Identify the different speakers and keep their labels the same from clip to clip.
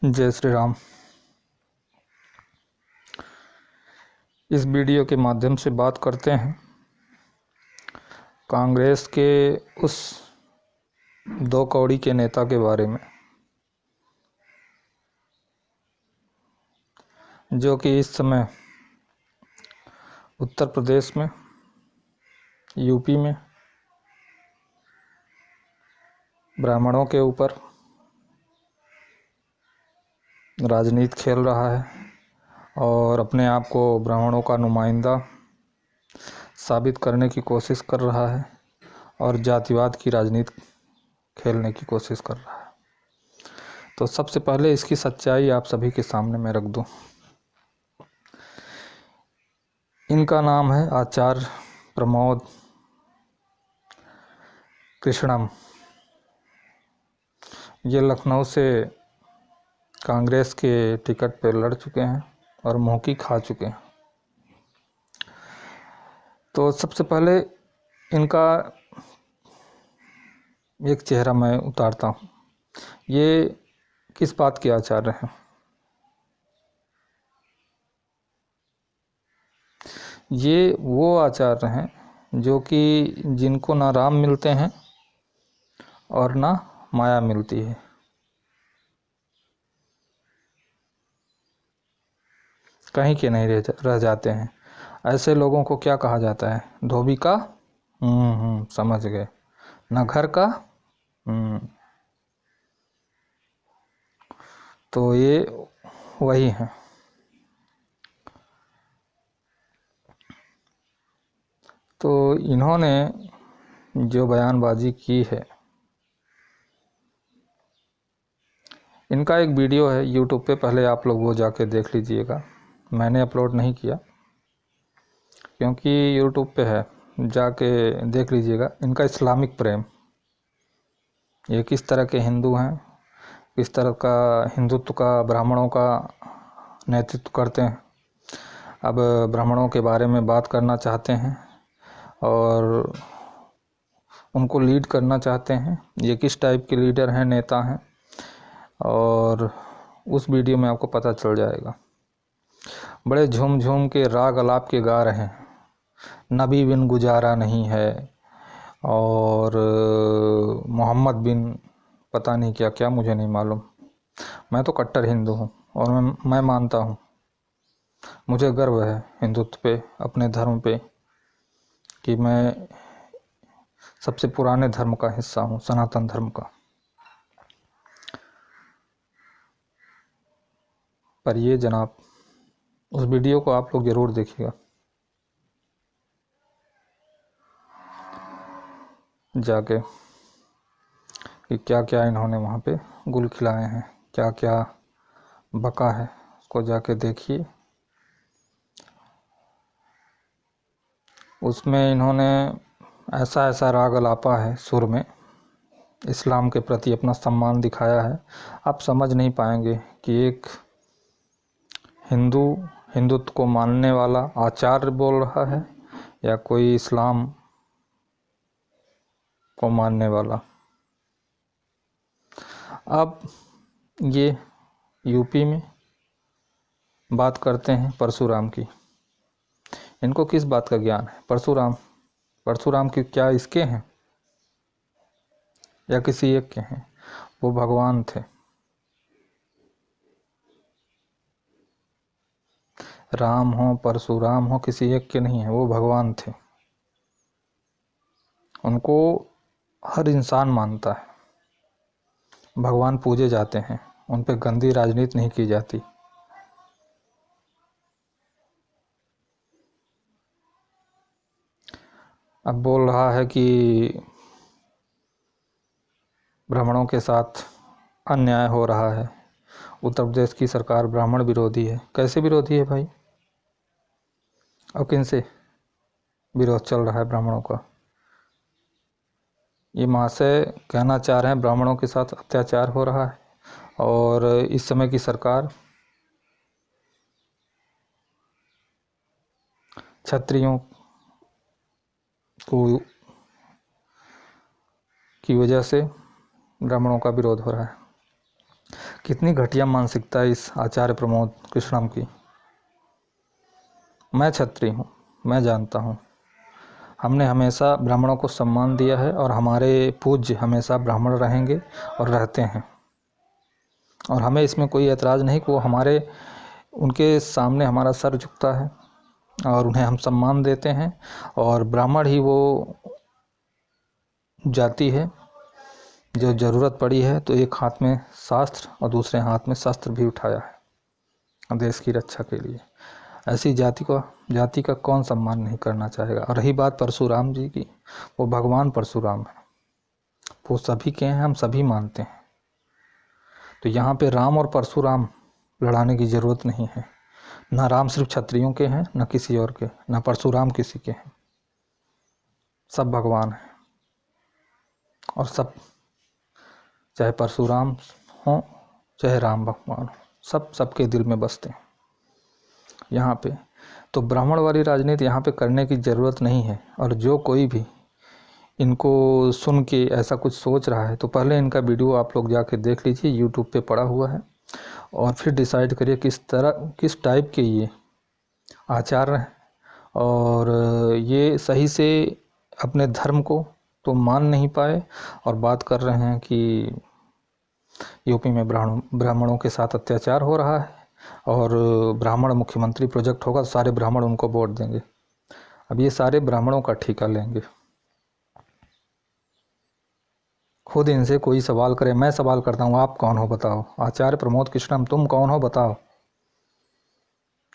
Speaker 1: जय श्री राम। इस वीडियो के माध्यम से बात करते हैं कांग्रेस के उस दो कौड़ी के नेता के बारे में जो कि इस समय उत्तर प्रदेश में, यूपी में ब्राह्मणों के ऊपर राजनीति खेल रहा है और अपने आप को ब्राह्मणों का नुमाइंदा साबित करने की कोशिश कर रहा है और जातिवाद की राजनीति खेलने की कोशिश कर रहा है। तो सबसे पहले इसकी सच्चाई आप सभी के सामने मैं रख दूं। इनका नाम है आचार्य प्रमोद कृष्णम। ये लखनऊ से कांग्रेस के टिकट पर लड़ चुके हैं और मुँह खा चुके हैं। तो सबसे पहले इनका एक चेहरा मैं उतारता हूँ। ये किस बात के आचार्य हैं? ये वो आचार्य हैं जो कि जिनको ना राम मिलते हैं और ना माया मिलती है। कहीं के नहीं रह जाते हैं। ऐसे लोगों को क्या कहा जाता है? धोबी का समझ गए। ना घर का तो ये वही हैं। तो इन्होंने जो बयानबाजी की है, इनका एक वीडियो है यूट्यूब पे, पहले आप लोग वो जाके देख लीजिएगा। मैंने अपलोड नहीं किया क्योंकि यूट्यूब पे है, जाके देख लीजिएगा। इनका इस्लामिक प्रेम, ये किस तरह के हिंदू हैं, किस तरह का हिंदुत्व का, ब्राह्मणों का नेतृत्व करते हैं। अब ब्राह्मणों के बारे में बात करना चाहते हैं और उनको लीड करना चाहते हैं। ये किस टाइप के लीडर हैं, नेता हैं, और उस वीडियो में आपको पता चल जाएगा। बड़े झूम झूम के राग अलाप के गा रहे हैं। नबी बिन गुजारा नहीं है और मोहम्मद बिन पता नहीं क्या क्या, मुझे नहीं मालूम। मैं तो कट्टर हिंदू हूँ और मैं मानता हूँ, मुझे गर्व है हिंदुत्व पे, अपने धर्म पे, कि मैं सबसे पुराने धर्म का हिस्सा हूँ, सनातन धर्म का। पर ये जनाब, उस वीडियो को आप लोग ज़रूर देखिएगा जाके, कि क्या क्या इन्होंने वहाँ पे गुल खिलाए हैं, क्या क्या बका है, उसको जाके देखिए। उसमें इन्होंने ऐसा ऐसा राग अलापा है, सुर में इस्लाम के प्रति अपना सम्मान दिखाया है। आप समझ नहीं पाएंगे कि एक हिंदुत्व को मानने वाला आचार्य बोल रहा है या कोई इस्लाम को मानने वाला। अब ये यूपी में बात करते हैं परशुराम की। इनको किस बात का ज्ञान है? परशुराम की क्या इसके हैं या किसी एक के हैं? वो भगवान थे। राम हो, परशुराम हो, किसी एक के नहीं है, वो भगवान थे। उनको हर इंसान मानता है। भगवान पूजे जाते हैं, उन पे गंदी राजनीति नहीं की जाती। अब बोल रहा है कि ब्राह्मणों के साथ अन्याय हो रहा है, उत्तर प्रदेश की सरकार ब्राह्मण विरोधी है। कैसे विरोधी है भाई? अब किन से विरोध चल रहा है ब्राह्मणों का? ये महाशय कहना चाह रहे हैं ब्राह्मणों के साथ अत्याचार हो रहा है और इस समय की सरकार क्षत्रियों को की वजह से ब्राह्मणों का विरोध हो रहा है। कितनी घटिया मानसिकता है इस आचार्य प्रमोद कृष्णम की। मैं क्षत्रिय हूँ, मैं जानता हूँ, हमने हमेशा ब्राह्मणों को सम्मान दिया है और हमारे पूज्य हमेशा ब्राह्मण रहेंगे और रहते हैं, और हमें इसमें कोई एतराज़ नहीं कि वो उनके सामने हमारा सर झुकता है और उन्हें हम सम्मान देते हैं। और ब्राह्मण ही वो जाति है जो ज़रूरत पड़ी है तो एक हाथ में शास्त्र और दूसरे हाथ में शस्त्र भी उठाया है देश की रक्षा के लिए। ऐसी जाति का कौन सम्मान नहीं करना चाहेगा। और रही बात परशुराम जी की, वो भगवान परशुराम है, वो सभी के हैं, हम सभी मानते हैं। तो यहाँ पे राम और परशुराम लड़ाने की ज़रूरत नहीं है। ना राम सिर्फ क्षत्रियों के हैं, ना किसी और के, ना परशुराम किसी के हैं, सब भगवान हैं। और सब, चाहे परशुराम हो चाहे राम भगवान हो, सब सबके दिल में बसते हैं यहाँ पे। तो ब्राह्मण वाली राजनीति यहाँ पे करने की ज़रूरत नहीं है। और जो कोई भी इनको सुन के ऐसा कुछ सोच रहा है तो पहले इनका वीडियो आप लोग जाके देख लीजिए, यूट्यूब पे पड़ा हुआ है, और फिर डिसाइड करिए किस टाइप के ये आचार्य हैं। और ये सही से अपने धर्म को तो मान नहीं पाए और बात कर रहे हैं कि यूपी में ब्राह्मणों के साथ अत्याचार हो रहा है और ब्राह्मण मुख्यमंत्री प्रोजेक्ट होगा तो सारे ब्राह्मण उनको वोट देंगे। अब ये सारे ब्राह्मणों का ठेका लेंगे। खुद इनसे कोई सवाल करे, मैं सवाल करता हूँ, आप कौन हो बताओ? आचार्य प्रमोद कृष्णम, तुम कौन हो बताओ?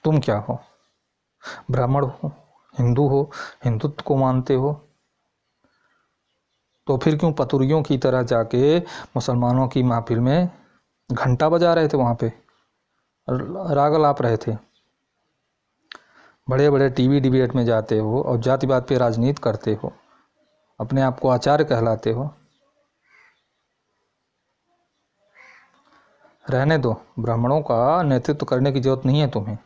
Speaker 1: तुम क्या हो? ब्राह्मण हो, हिंदू हो, हिंदुत्व को मानते हो, तो फिर क्यों पतुरियों की तरह जाके मुसलमानों की महफिल में घंटा बजा रहे थे, वहाँ पे राग अलाप रहे थे? बड़े बड़े टीवी डिबेट में जाते हो और जातिवाद पे राजनीति करते हो, अपने आप को आचार्य कहलाते हो। रहने दो, ब्राह्मणों का नेतृत्व करने की जरूरत नहीं है तुम्हें।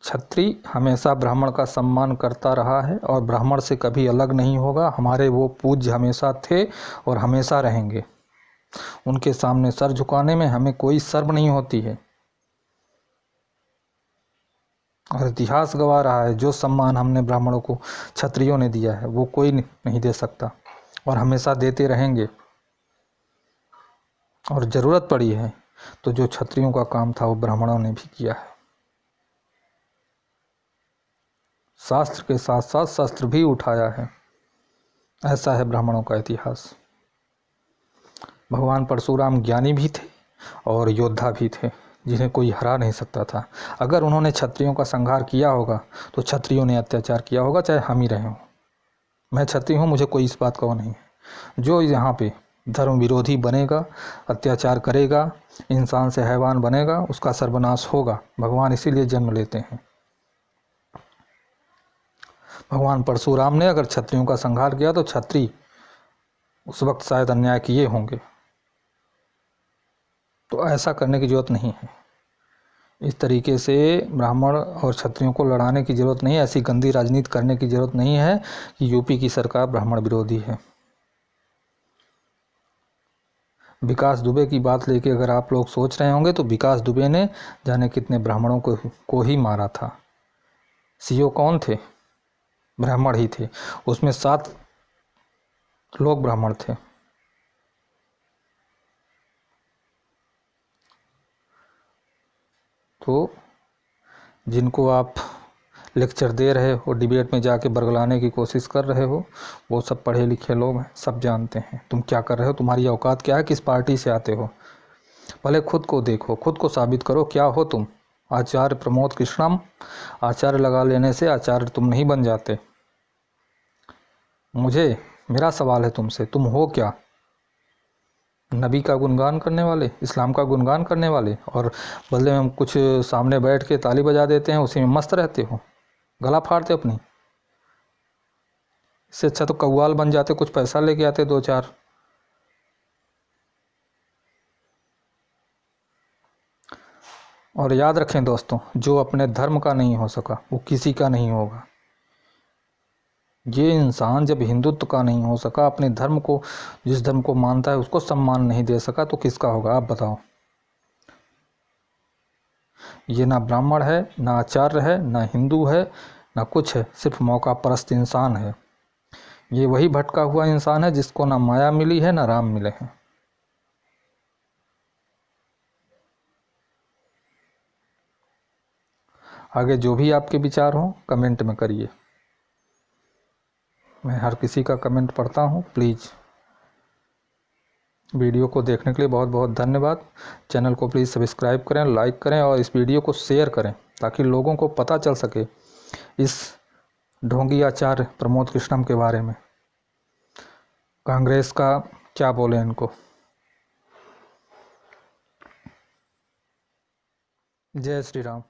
Speaker 1: क्षत्रिय हमेशा ब्राह्मण का सम्मान करता रहा है और ब्राह्मण से कभी अलग नहीं होगा। हमारे वो पूज्य हमेशा थे और हमेशा रहेंगे। उनके सामने सर झुकाने में हमें कोई शर्म नहीं होती है। और इतिहास गवाह रहा है, जो सम्मान हमने ब्राह्मणों को क्षत्रियों ने दिया है वो कोई नहीं दे सकता और हमेशा देते रहेंगे। और ज़रूरत पड़ी है तो जो क्षत्रियों का काम था वो ब्राह्मणों ने भी किया है। शास्त्र के साथ साथ शस्त्र भी उठाया है। ऐसा है ब्राह्मणों का इतिहास। भगवान परशुराम ज्ञानी भी थे और योद्धा भी थे, जिन्हें कोई हरा नहीं सकता था। अगर उन्होंने क्षत्रियों का संहार किया होगा तो क्षत्रियों ने अत्याचार किया होगा, चाहे हम ही रहे हों। मैं क्षत्रिय हूँ, मुझे कोई इस बात का वो नहीं है। जो यहाँ पे धर्म विरोधी बनेगा, अत्याचार करेगा, इंसान से हैवान बनेगा, उसका सर्वनाश होगा। भगवान इसीलिए जन्म लेते हैं। भगवान परशुराम ने अगर क्षत्रियों का संहार किया तो क्षत्रिय उस वक्त शायद अन्याय किए होंगे। तो ऐसा करने की ज़रूरत नहीं है। इस तरीके से ब्राह्मण और क्षत्रियों को लड़ाने की ज़रूरत नहीं है। ऐसी गंदी राजनीति करने की ज़रूरत नहीं है कि यूपी की सरकार ब्राह्मण विरोधी है। विकास दुबे की बात लेके अगर आप लोग सोच रहे होंगे तो विकास दुबे ने जाने कितने ब्राह्मणों को ही मारा था। सीओ कौन थे? ब्राह्मण ही थे। उसमें 7 लोग ब्राह्मण थे। तो जिनको आप लेक्चर दे रहे हो, डिबेट में जाके बरगलाने की कोशिश कर रहे हो, वो सब पढ़े लिखे लोग हैं, सब जानते हैं तुम क्या कर रहे हो, तुम्हारी औकात क्या है, किस पार्टी से आते हो। भले खुद को देखो, खुद को साबित करो क्या हो तुम। आचार्य प्रमोद कृष्णम, आचार्य लगा लेने से आचार्य तुम नहीं बन जाते। मेरा सवाल है तुमसे, तुम हो क्या? नबी का गुणगान करने वाले, इस्लाम का गुणगान करने वाले, और बदले में हम कुछ सामने बैठ के ताली बजा देते हैं, उसी में मस्त रहते हो, गला फाड़ते अपनी। इससे अच्छा तो कव्वाल बन जाते, कुछ पैसा लेके आते 2-4। और याद रखें दोस्तों, जो अपने धर्म का नहीं हो सका वो किसी का नहीं होगा। ये इंसान जब हिंदुत्व का नहीं हो सका, अपने धर्म को, जिस धर्म को मानता है उसको सम्मान नहीं दे सका, तो किसका होगा आप बताओ। ये ना ब्राह्मण है, ना आचार्य है, ना हिंदू है, ना कुछ है, सिर्फ मौका परस्त इंसान है। ये वही भटका हुआ इंसान है जिसको ना माया मिली है ना राम मिले हैं। आगे जो भी आपके विचार हों कमेंट में करिए, मैं हर किसी का कमेंट पढ़ता हूँ। प्लीज़ वीडियो को देखने के लिए बहुत बहुत धन्यवाद। चैनल को प्लीज़ सब्सक्राइब करें, लाइक करें और इस वीडियो को शेयर करें ताकि लोगों को पता चल सके इस ढोंगी आचार्य प्रमोद कृष्णम के बारे में। कांग्रेस का क्या बोले इनको। जय श्री राम।